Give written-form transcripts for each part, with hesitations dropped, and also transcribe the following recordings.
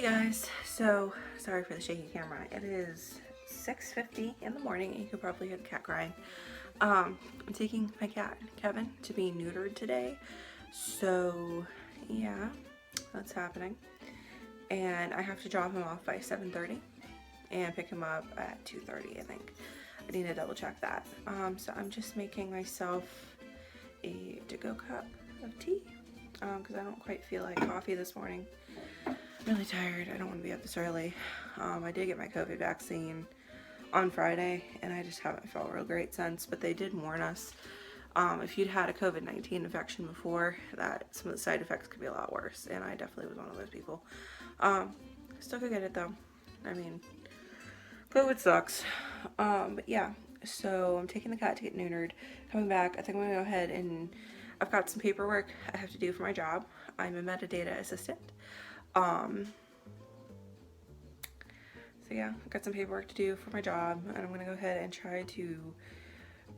Hey guys, so sorry for the shaky camera. It is 6:50 in the morning and you could probably hear the cat crying. I'm taking my cat, Kevin, to be neutered today. So yeah, that's happening. And I have to drop him off by 7:30 and pick him up at 2:30, I think. I need to double check that. So I'm just making myself a to-go cup of tea because I don't quite feel like coffee this morning. I'm really tired. I don't want to be up this early. I did get my COVID vaccine on Friday and I just haven't felt real great since, but they did warn us if you'd had a COVID-19 infection before that some of the side effects could be a lot worse, and I definitely was one of those people. Still could get it though. I mean, COVID sucks. But yeah, so I'm taking the cat to get neutered. Coming back, I think I'm gonna go ahead and I've got some paperwork I have to do for my job. I'm a metadata assistant. So yeah, I've got some paperwork to do for my job, and I'm gonna go ahead and try to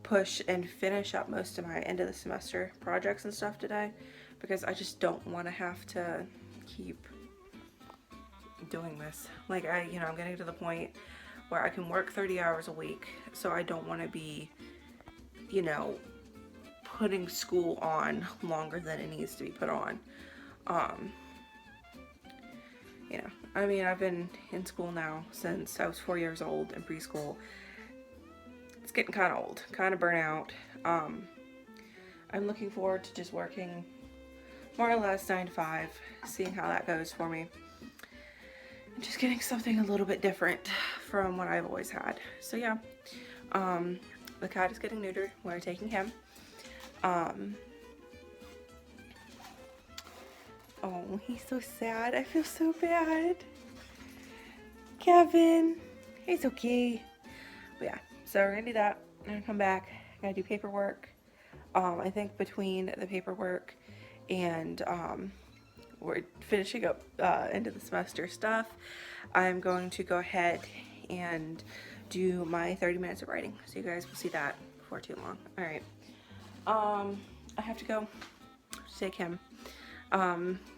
push and finish up most of my end of the semester projects and stuff today, because I just don't want to have to keep doing this. Like I'm getting to the point where I can work 30 hours a week, so I don't want to be, putting school on longer than it needs to be put on. I mean, I've been in school now since I was 4 years old in preschool. It's getting kind of old, kind of burnt out. I'm looking forward to just working more or less 9 to 5, seeing how that goes for me. And just getting something a little bit different from what I've always had. So yeah, the cat is getting neutered. We're taking him. Oh, he's so sad. I feel so bad. Kevin, he's okay. But yeah, so we're gonna do that. I'm gonna come back. I gotta do paperwork. I think between the paperwork and we're finishing up end of the semester stuff, I'm going to go ahead and do my 30 minutes of writing. So you guys will see that before too long. All right. I have to go take him.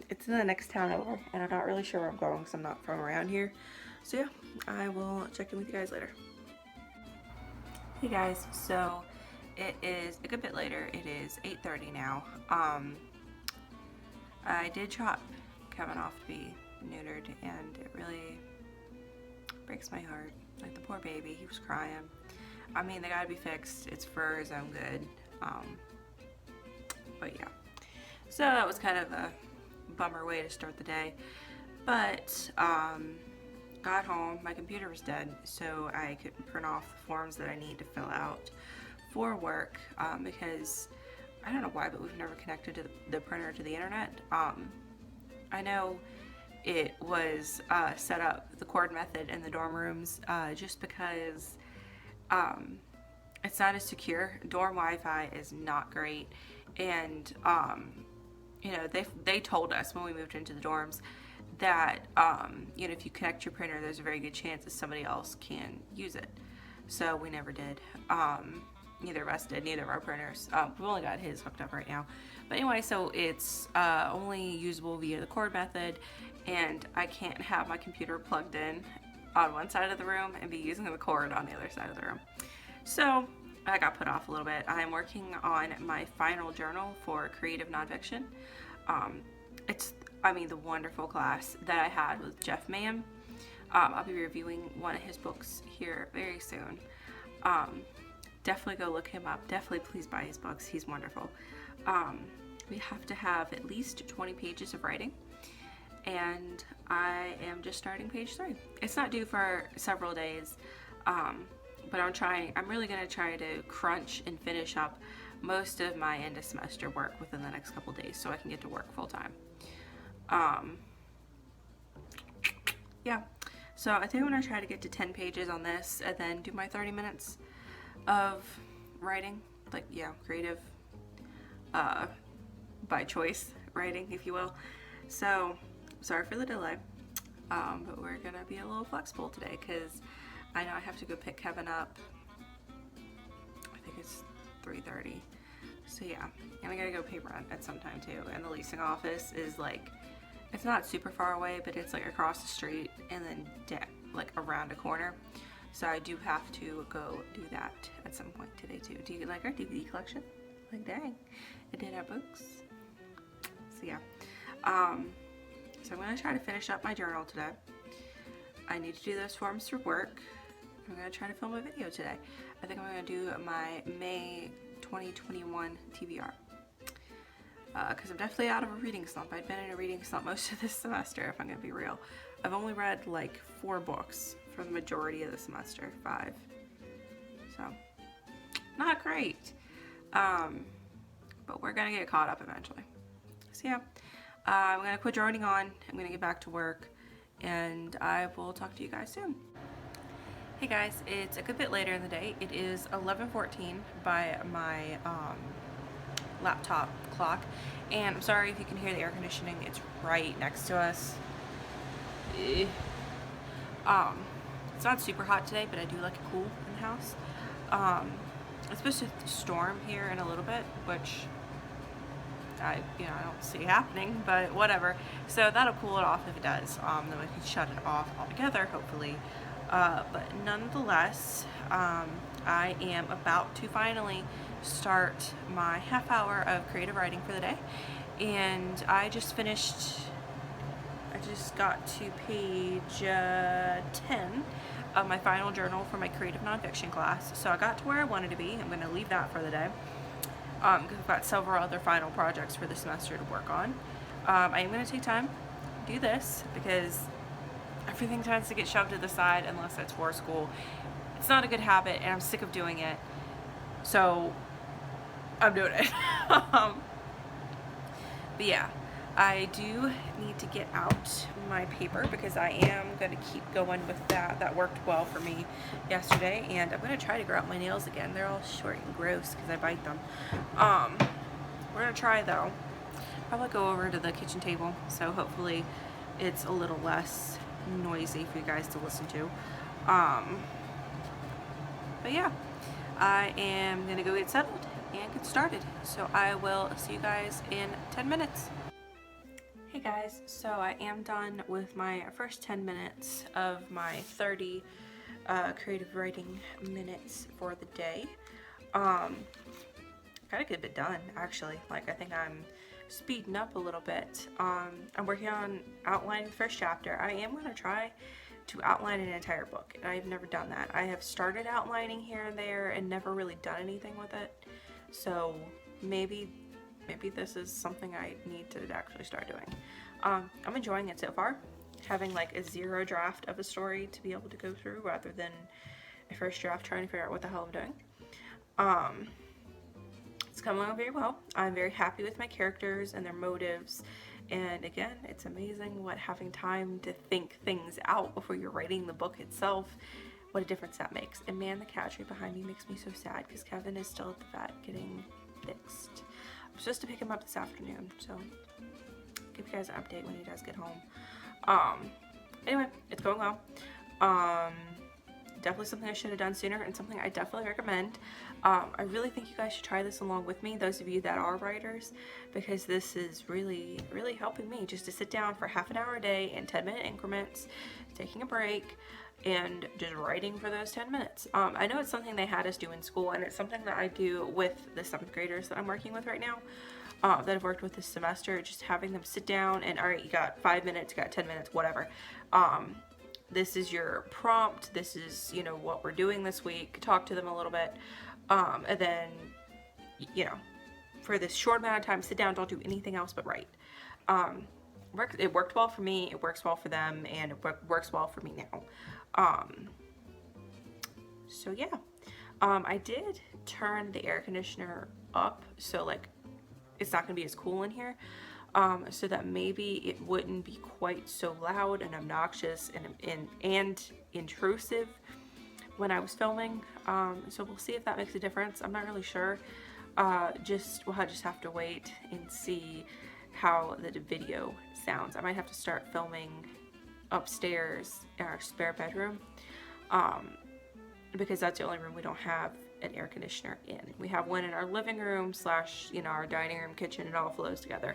It's in the next town over, and I'm not really sure where I'm going because I'm not from around here. So yeah, I will check in with you guys later. Hey guys, so it is a good bit later. It is 8:30 now. I did drop Kevin off to be neutered, and it really breaks my heart. Like, the poor baby, he was crying. I mean, they gotta be fixed. It's for his own good. But yeah, so that was kind of a bummer way to start the day. But got home, my computer was dead, so I couldn't print off the forms that I need to fill out for work, because I don't know why, but we've never connected to the printer to the internet. I know it was set up, the cord method, in the dorm rooms, just because it's not as secure. Dorm Wi-Fi is not great, and they told us when we moved into the dorms that if you connect your printer, there's a very good chance that somebody else can use it. So we never did. Neither of us did, neither of our printers. We've only got his hooked up right now. But anyway, so it's only usable via the cord method, and I can't have my computer plugged in on one side of the room and be using the cord on the other side of the room. So I got put off a little bit. I'm working on my final journal for creative nonfiction. It's the wonderful class that I had with Jeff Mayhem. I'll be reviewing one of his books here very soon. Definitely go look him up. Definitely please buy his books. He's wonderful. We have to have at least 20 pages of writing, and I am just starting page 3. It's not due for several days, but I'm really going to try to crunch and finish up most of my end of semester work within the next couple days so I can get to work full time. Yeah, so I think I'm going to try to get to 10 pages on this and then do my 30 minutes of writing, creative, by choice writing, if you will. So, sorry for the delay, but we're gonna be a little flexible today because I know I have to go pick Kevin up. I think it's 3:30. So yeah, and I gotta go pay rent at some time too. And the leasing office is like It's not super far away, but it's like across the street and then like around a corner. So I do have to go do that at some point today too. Do you like our DVD collection? Like, dang, I did our books. So yeah. So I'm gonna try to finish up my journal today. I need to do those forms for work. I'm gonna try to film a video today. I think I'm gonna do my May 2021 TBR. Because I'm definitely out of a reading slump. I've been in a reading slump most of this semester, if I'm gonna be real. I've only read like 4 books for the majority of the semester, 5. So, not great. But we're gonna get caught up eventually. So yeah, I'm gonna quit droning on. I'm gonna get back to work, and I will talk to you guys soon. Hey guys, it's a good bit later in the day. It is 11:14 by my laptop clock, and I'm sorry if you can hear the air conditioning. It's right next to us. It's not super hot today, but I do like it cool in the house. It's supposed to storm here in a little bit, which I don't see happening, but whatever. So that'll cool it off if it does. Then we can shut it off altogether, hopefully. But nonetheless, I am about to finally start my half hour of creative writing for the day, and I just got to page 10 of my final journal for my creative nonfiction class. So I got to where I wanted to be. I'm going to leave that for the day because I've got several other final projects for the semester to work on. I am going to take time to do this because everything tends to get shoved to the side unless it's for school. It's not a good habit, and I'm sick of doing it. So I'm doing it. But yeah, I do need to get out my paper because I am going to keep going with that. That worked well for me yesterday, and I'm going to try to grow out my nails again. They're all short and gross because I bite them. We're going to try though. Probably go over to the kitchen table, so hopefully it's a little less noisy for you guys to listen to. But yeah, I am going to go get settled and get started. So I will see you guys in 10 minutes. Hey guys, so I am done with my first 10 minutes of my 30 creative writing minutes for the day. Got a good bit done, actually. Like, I think I'm speeding up a little bit. I'm working on outlining the first chapter. I am going to try to outline an entire book, and I've never done that. I have started outlining here and there and never really done anything with it. So maybe this is something I need to actually start doing. I'm enjoying it so far, having like a 0 draft of a story to be able to go through rather than a first draft trying to figure out what the hell I'm doing. It's coming along very well. I'm very happy with my characters and their motives, and again, it's amazing what having time to think things out before you're writing the book itself, what a difference that makes. And man, the couch right behind me makes me so sad because Kevin is still at the vet getting fixed. I'm supposed to pick him up this afternoon, so give you guys an update when he does get home. Anyway, it's going well. Definitely something I should have done sooner, and something I definitely recommend. I really think you guys should try this along with me, those of you that are writers, because this is really, really helping me just to sit down for half an hour a day in 10-minute increments, taking a break, and just writing for those 10 minutes. I know it's something they had us do in school, and it's something that I do with the 7th graders that I'm working with right now, that I've worked with this semester, just having them sit down and, all right, you got 5 minutes, you got 10 minutes, whatever. This is your prompt, this is, what we're doing this week, talk to them a little bit, and then, for this short amount of time, sit down, don't do anything else but write. It worked well for me, it works well for them, and it works well for me now. So yeah, I did turn the air conditioner up, so like, it's not gonna be as cool in here. So that maybe it wouldn't be quite so loud and obnoxious and intrusive when I was filming. So we'll see if that makes a difference. I'm not really sure. We'll just have to wait and see how the video sounds. I might have to start filming upstairs in our spare bedroom, because that's the only room we don't have an air conditioner in. We have one in our living room / our dining room, kitchen. It all flows together.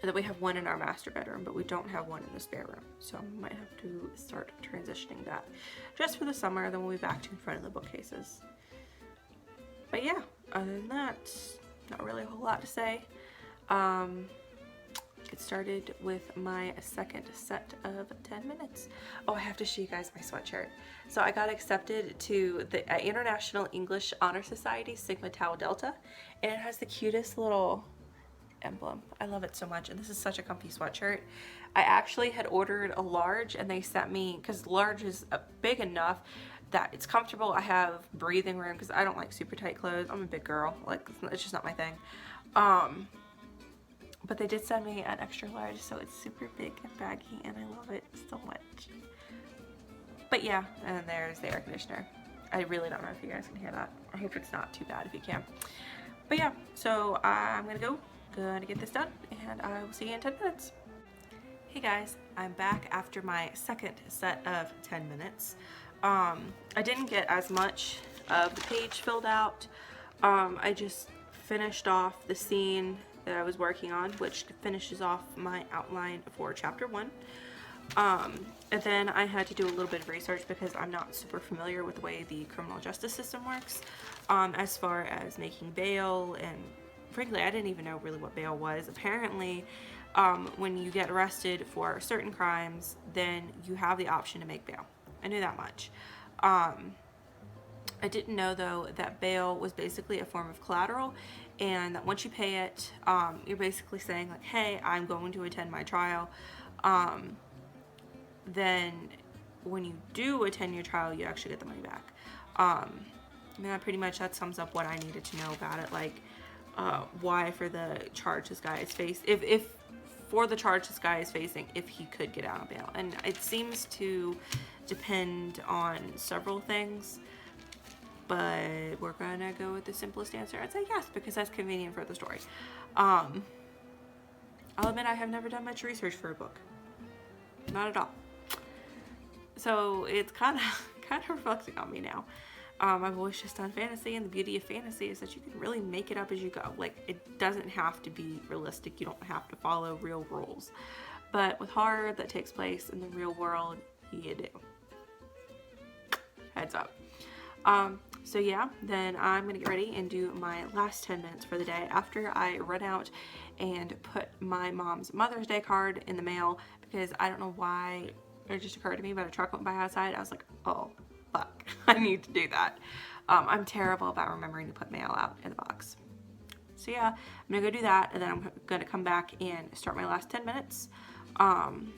And then we have one in our master bedroom, but we don't have one in the spare room. So I might have to start transitioning that just for the summer. Then we'll be back to in front of the bookcases. But yeah, other than that, not really a whole lot to say. Get started with my second set of 10 minutes. Oh, I have to show you guys my sweatshirt. So I got accepted to the International English Honor Society, Sigma Tau Delta, and it has the cutest little emblem. I love it so much, and this is such a comfy sweatshirt. I actually had ordered a large, and they sent me, because large is big enough that it's comfortable. I have breathing room because I don't like super tight clothes. I'm a big girl, like it's just not my thing. But they did send me an extra large, so it's super big and baggy, and I love it so much. But yeah, and there's the air conditioner. I really don't know if you guys can hear that. I hope it's not too bad if you can. But yeah, so I'm gonna get this done, and I will see you in 10 minutes. Hey guys, I'm back after my second set of 10 minutes. I didn't get as much of the page filled out. I just finished off the scene that I was working on, which finishes off my outline for chapter 1. And then I had to do a little bit of research because I'm not super familiar with the way the criminal justice system works, as far as making bail, and frankly I didn't even know really what bail was. Apparently when you get arrested for certain crimes, then you have the option to make bail. I knew that much. I didn't know though that bail was basically a form of collateral, and that once you pay it, you're basically saying like, hey, I'm going to attend my trial. Then when you do attend your trial, you actually get the money back. I mean, that sums up what I needed to know about it, like why for the charge this guy is facing, if for the charge this guy is facing, if he could get out on bail. And it seems to depend on several things, but we're gonna go with the simplest answer and say yes, because that's convenient for the story. I'll admit I have never done much research for a book, not at all. So it's kind of reflecting on me now. I've always just done fantasy, and the beauty of fantasy is that you can really make it up as you go. Like, it doesn't have to be realistic. You don't have to follow real rules. But with horror that takes place in the real world, you do. Heads up. So yeah, then I'm gonna get ready and do my last 10 minutes for the day after I run out and put my mom's Mother's Day card in the mail, because I don't know why it just occurred to me, but a truck went by outside. I was like, oh fuck, I need to do that. I'm terrible about remembering to put mail out in the box. So yeah, I'm gonna go do that, and then I'm gonna come back and start my last 10 minutes. Then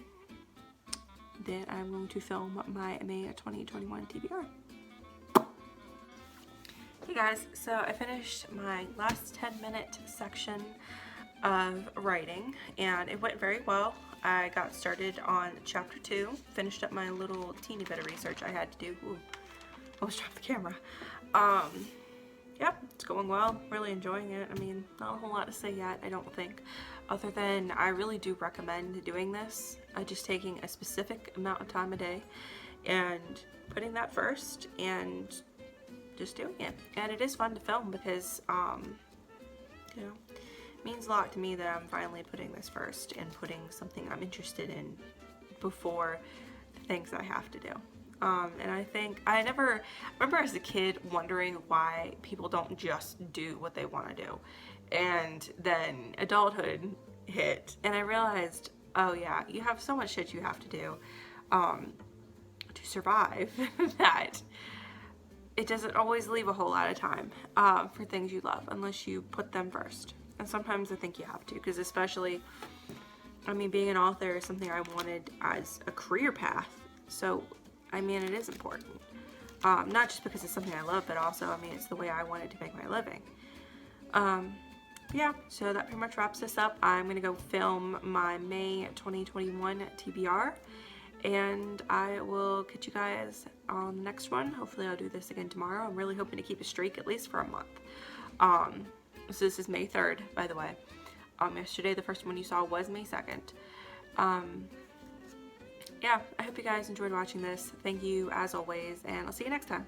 I'm going to film my May 2021 TBR. Hey guys, so I finished my last 10-minute section of writing, and it went very well. I got started on chapter 2, finished up my little teeny bit of research I had to do. Ooh, almost dropped the camera. Yep, it's going well, really enjoying it. I mean, not a whole lot to say yet, I don't think, other than I really do recommend doing this, just taking a specific amount of time a day and putting that first and just doing it. And it is fun to film because, you know, it means a lot to me that I'm finally putting this first and putting something I'm interested in before the things I have to do. And I think I remember as a kid wondering why people don't just do what they want to do. And then adulthood hit, and I realized, oh yeah, you have so much shit you have to do to survive that it doesn't always leave a whole lot of time for things you love unless you put them first. And sometimes I think you have to, because especially, I mean, being an author is something I wanted as a career path. So, I mean, it is important. Not just because it's something I love, but also, I mean, it's the way I wanted to make my living. Yeah, so that pretty much wraps this up. I'm going to go film my May 2021 TBR, and I will catch you guys on the next one. Hopefully I'll do this again tomorrow. I'm really hoping to keep a streak at least for a month. So this is May 3rd, by the way. Yesterday, the first one you saw was May 2nd. Yeah, I hope you guys enjoyed watching this. Thank you as always, and I'll see you next time.